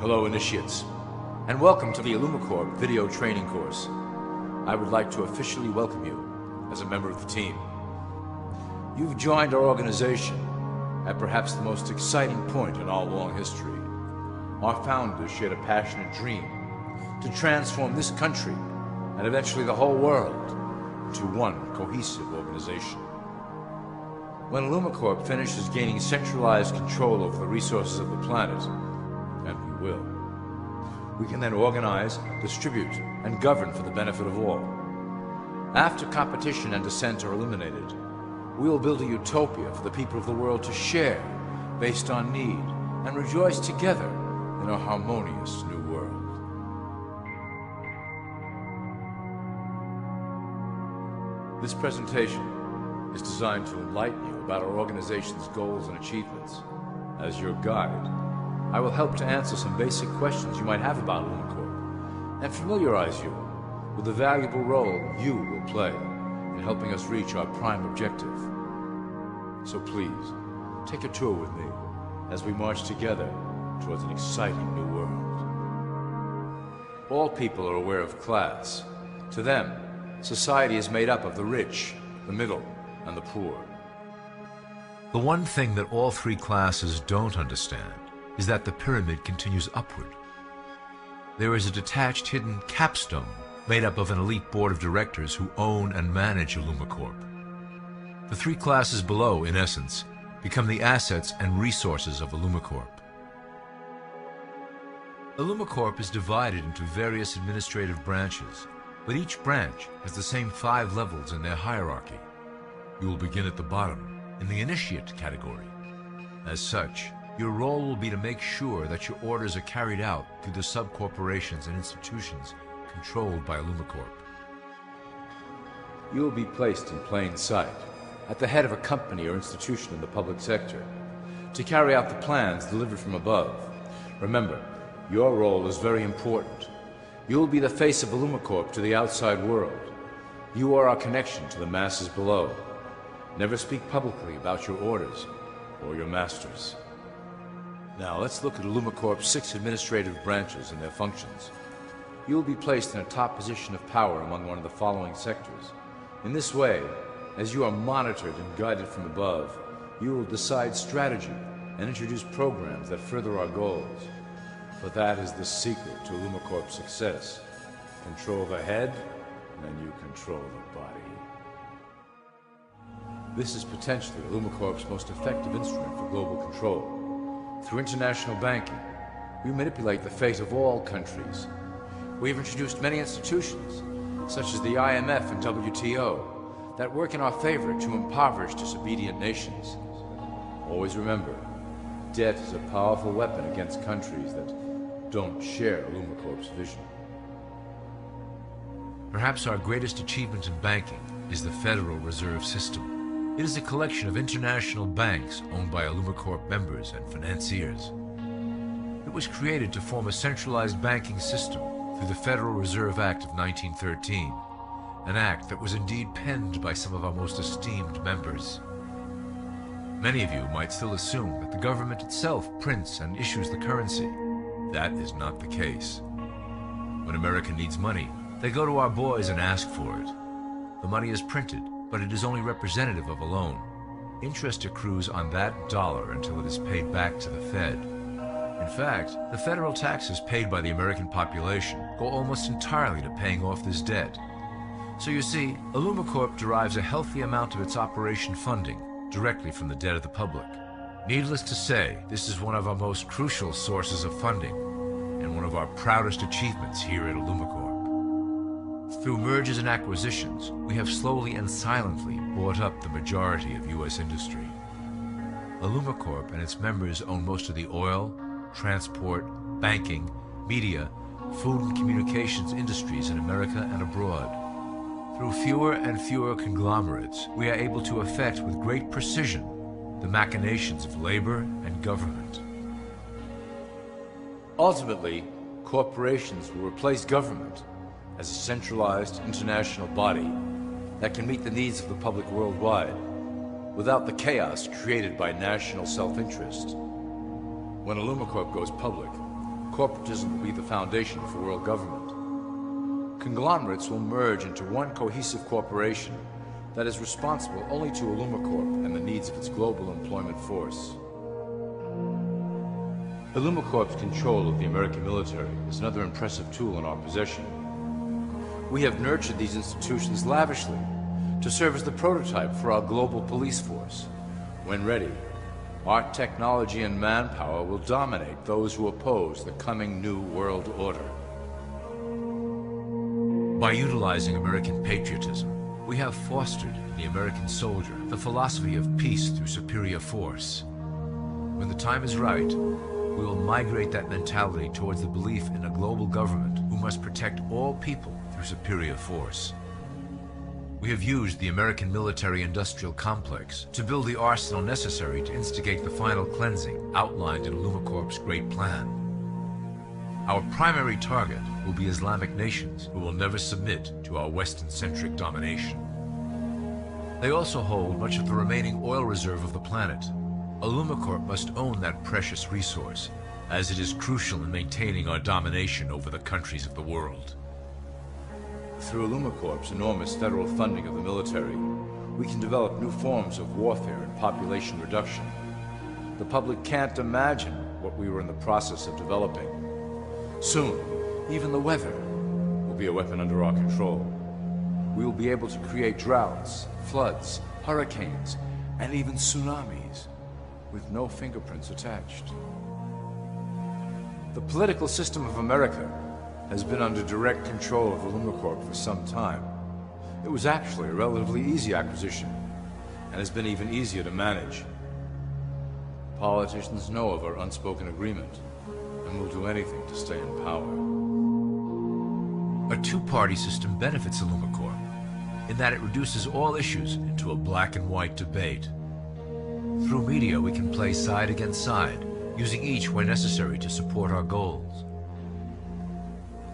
Hello, initiates, and welcome to the Illumicorp video training course. I would like to officially welcome you as a member of the team. You've joined our organization at perhaps the most exciting point in our long history. Our founders shared a passionate dream to transform this country and eventually the whole world into one cohesive organization. When Illumicorp finishes gaining centralized control over the resources of the planet, and we will, we can then organize, distribute, and govern for the benefit of all. After competition and dissent are eliminated, we will build a utopia for the people of the world to share based on need and rejoice together in a harmonious new world. This presentation is designed to enlighten you about our organization's goals and achievements. As your guide, I will help to answer some basic questions you might have about Illumicorp and familiarize you with the valuable role you will play in helping us reach our prime objective. So please, take a tour with me as we march together towards an exciting new world. All people are aware of class. To them, society is made up of the rich, the middle, and the poor. The one thing that all three classes don't understand is that the pyramid continues upward. There is a detached hidden capstone made up of an elite board of directors who own and manage Illumicorp. The three classes below, in essence, become the assets and resources of Illumicorp. Illumicorp is divided into various administrative branches, but each branch has the same 5 levels in their hierarchy. You will begin at the bottom, in the initiate category. As such, your role will be to make sure that your orders are carried out through the sub-corporations and institutions controlled by Illumicorp. You will be placed in plain sight, at the head of a company or institution in the public sector, to carry out the plans delivered from above. Remember, your role is very important. You will be the face of Illumicorp to the outside world. You are our connection to the masses below. Never speak publicly about your orders or your masters. Now let's look at Illumicorp's 6 administrative branches and their functions. You will be placed in a top position of power among one of the following sectors. In this way, as you are monitored and guided from above, you will decide strategy and introduce programs that further our goals. For that is the secret to Illumicorp's success. Control the head, and you control the body. This is potentially Illumicorp's most effective instrument for global control. Through international banking, we manipulate the fate of all countries. We have introduced many institutions, such as the IMF and WTO, that work in our favor to impoverish disobedient nations. Always remember, debt is a powerful weapon against countries that don't share Illumicorp's vision. Perhaps our greatest achievement in banking is the Federal Reserve System. It is a collection of international banks owned by Illumicorp members and financiers. It was created to form a centralized banking system through the Federal Reserve Act of 1913, an act that was indeed penned by some of our most esteemed members. Many of you might still assume that the government itself prints and issues the currency. That is not the case. When America needs money, they go to our boys and ask for it. The money is printed, but it is only representative of a loan. Interest accrues on that dollar until it is paid back to the Fed. In fact, the federal taxes paid by the American population go almost entirely to paying off this debt. So you see, Illumicorp derives a healthy amount of its operation funding directly from the debt of the public. Needless to say, this is one of our most crucial sources of funding and one of our proudest achievements here at Illumicorp. Through mergers and acquisitions, we have slowly and silently bought up the majority of U.S. industry. Illumicorp and its members own most of the oil, transport, banking, media, food and communications industries in America and abroad. Through fewer and fewer conglomerates, we are able to effect with great precision the machinations of labor and government. Ultimately, corporations will replace government as a centralized international body that can meet the needs of the public worldwide without the chaos created by national self-interest. When Illumicorp goes public, Corporatism will be the foundation for world government. Conglomerates will merge into one cohesive corporation that is responsible only to Illumicorp and the needs of its global employment force. Illumicorp's control of the American military is another impressive tool in our possession. We have nurtured these institutions lavishly to serve as the prototype for our global police force. When ready, our technology and manpower will dominate those who oppose the coming new world order. By utilizing American patriotism, we have fostered in the American soldier the philosophy of peace through superior force. When the time is right, we will migrate that mentality towards the belief in a global government who must protect all people through superior force. We have used the American military-industrial complex to build the arsenal necessary to instigate the final cleansing outlined in Illumicorp's Great Plan. Our primary target will be Islamic nations who will never submit to our Western-centric domination. They also hold much of the remaining oil reserve of the planet. Illumicorp must own that precious resource, as it is crucial in maintaining our domination over the countries of the world. Through Illumicorp's enormous federal funding of the military, we can develop new forms of warfare and population reduction. The public can't imagine what we were in the process of developing. Soon, even the weather will be a weapon under our control. We will be able to create droughts, floods, hurricanes, and even tsunamis with no fingerprints attached. The political system of America has been under direct control of Illumicorp for some time. It was actually a relatively easy acquisition, and has been even easier to manage. Politicians know of our unspoken agreement, and will do anything to stay in power. A two-party system benefits Illumicorp, in that it reduces all issues into a black and white debate. Through media, we can play side against side, using each where necessary to support our goals.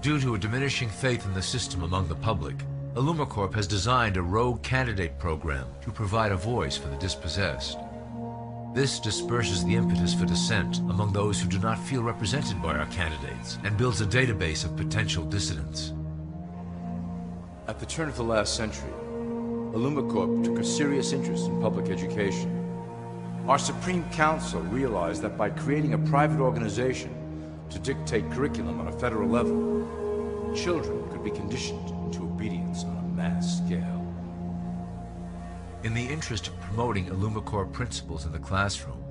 Due to a diminishing faith in the system among the public, Illumicorp has designed a rogue candidate program to provide a voice for the dispossessed. This disperses the impetus for dissent among those who do not feel represented by our candidates and builds a database of potential dissidents. At the turn of the last century, Illumicorp took a serious interest in public education. Our Supreme Council realized that by creating a private organization to dictate curriculum on a federal level, children could be conditioned into obedience on a mass scale. In the interest of promoting Illumicorp principles in the classroom,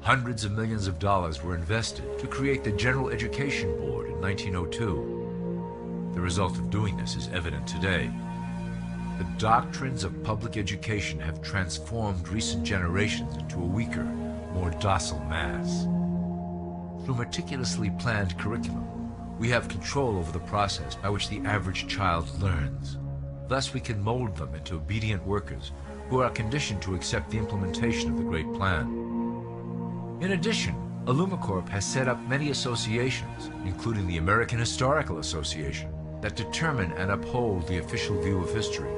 hundreds of millions of dollars were invested to create the General Education Board in 1902. The result of doing this is evident today. The doctrines of public education have transformed recent generations into a weaker, more docile mass. Through meticulously planned curriculum, we have control over the process by which the average child learns. Thus, we can mold them into obedient workers who are conditioned to accept the implementation of the Great Plan. In addition, Illumicorp has set up many associations, including the American Historical Association, that determine and uphold the official view of history.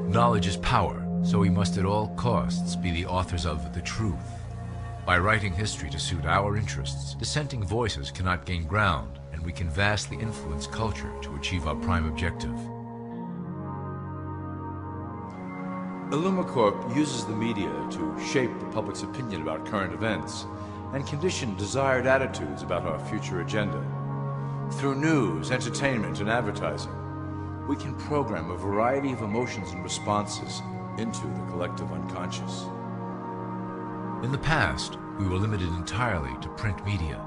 Knowledge is power, so we must at all costs be the authors of the truth. By writing history to suit our interests, dissenting voices cannot gain ground, and we can vastly influence culture to achieve our prime objective. Illumicorp uses the media to shape the public's opinion about current events and condition desired attitudes about our future agenda. Through news, entertainment, and advertising, we can program a variety of emotions and responses into the collective unconscious. In the past, we were limited entirely to print media,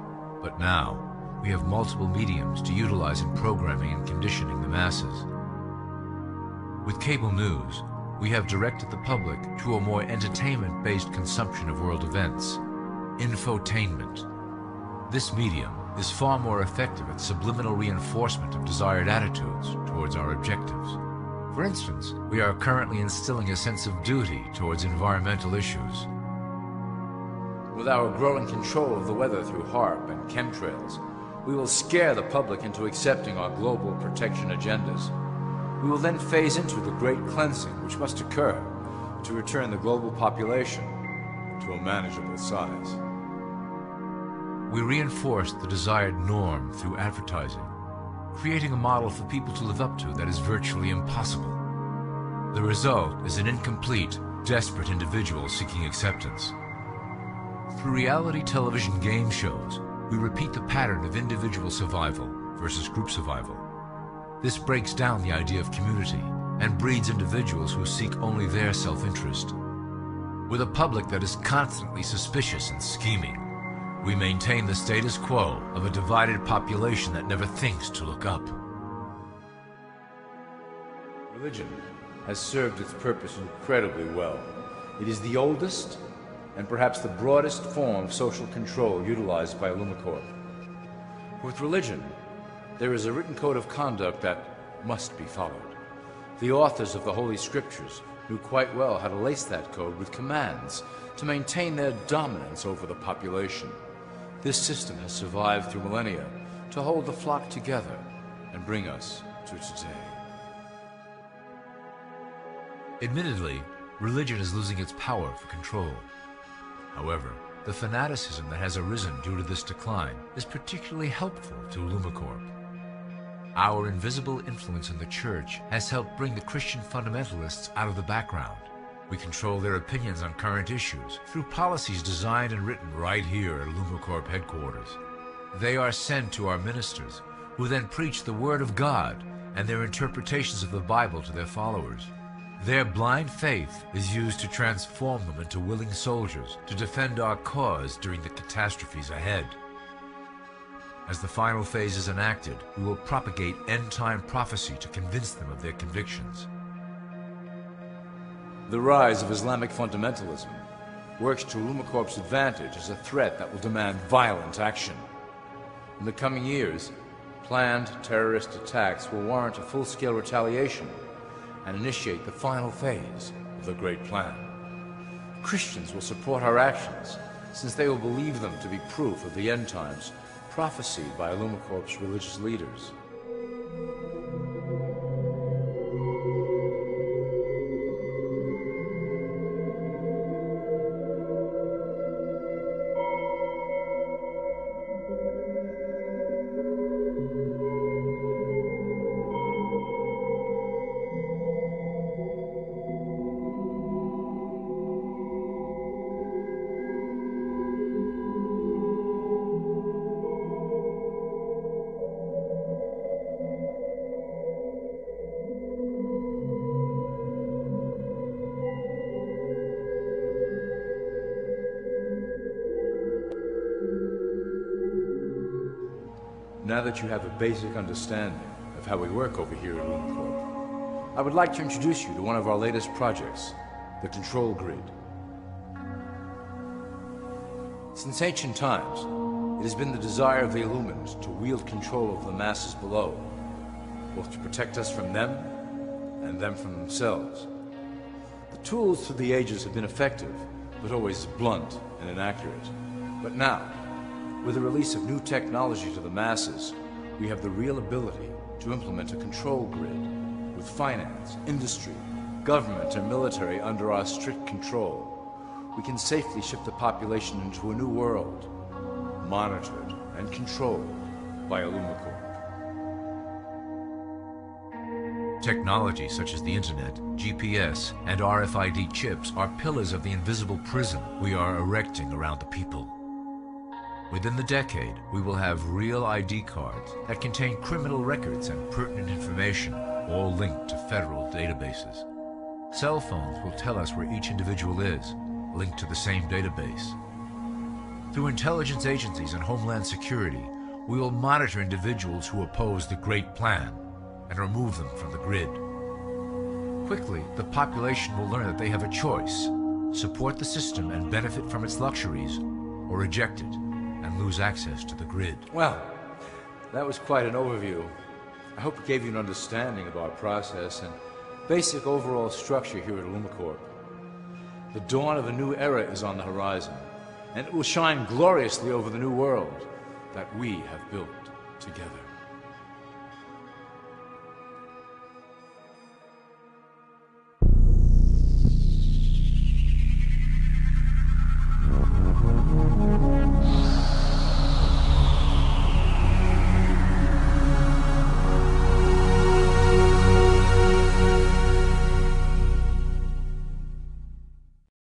but now we have multiple mediums to utilize in programming and conditioning the masses. With cable news, we have directed the public to a more entertainment-based consumption of world events, infotainment. This medium is far more effective at subliminal reinforcement of desired attitudes towards our objectives. For instance, we are currently instilling a sense of duty towards environmental issues. With our growing control of the weather through HAARP and chemtrails, we will scare the public into accepting our global protection agendas. We will then phase into the great cleansing which must occur to return the global population to a manageable size. We reinforce the desired norm through advertising, creating a model for people to live up to that is virtually impossible. The result is an incomplete, desperate individual seeking acceptance. Through reality television game shows, we repeat the pattern of individual survival versus group survival. This breaks down the idea of community and breeds individuals who seek only their self-interest. With a public that is constantly suspicious and scheming, we maintain the status quo of a divided population that never thinks to look up. Religion has served its purpose incredibly well. It is the oldest and perhaps the broadest form of social control utilized by Illumicorp. With religion, there is a written code of conduct that must be followed. The authors of the Holy Scriptures knew quite well how to lace that code with commands to maintain their dominance over the population. This system has survived through millennia to hold the flock together and bring us to today. Admittedly, religion is losing its power for control. However, the fanaticism that has arisen due to this decline is particularly helpful to Illumicorp. Our invisible influence in the church has helped bring the Christian fundamentalists out of the background. We control their opinions on current issues through policies designed and written right here at Illumicorp headquarters. They are sent to our ministers, who then preach the Word of God and their interpretations of the Bible to their followers. Their blind faith is used to transform them into willing soldiers to defend our cause during the catastrophes ahead. As the final phase is enacted, we will propagate end-time prophecy to convince them of their convictions. The rise of Islamic fundamentalism works to Illumicorp's advantage as a threat that will demand violent action. In the coming years, planned terrorist attacks will warrant a full-scale retaliation and initiate the final phase of the Great Plan. Christians will support our actions, since they will believe them to be proof of the end times prophesied by Illumicorp's religious leaders. Now that you have a basic understanding of how we work over here at Illumicorp, I would like to introduce you to one of our latest projects, the Control Grid. Since ancient times, it has been the desire of the Illumins to wield control of the masses below, both to protect us from them and them from themselves. The tools through the ages have been effective, but always blunt and inaccurate. But now, with the release of new technology to the masses, we have the real ability to implement a control grid with finance, industry, government, and military under our strict control. We can safely shift the population into a new world, monitored and controlled by Illumicorp. Technology such as the internet, GPS, and RFID chips are pillars of the invisible prison we are erecting around the people. Within the decade, we will have real ID cards that contain criminal records and pertinent information, all linked to federal databases. Cell phones will tell us where each individual is, linked to the same database. Through intelligence agencies and Homeland Security, we will monitor individuals who oppose the Great Plan and remove them from the grid. Quickly, the population will learn that they have a choice: support the system and benefit from its luxuries, or reject it and lose access to the grid. Well, that was quite an overview. I hope it gave you an understanding of our process and basic overall structure here at Illumicorp. The dawn of a new era is on the horizon, and it will shine gloriously over the new world that we have built together.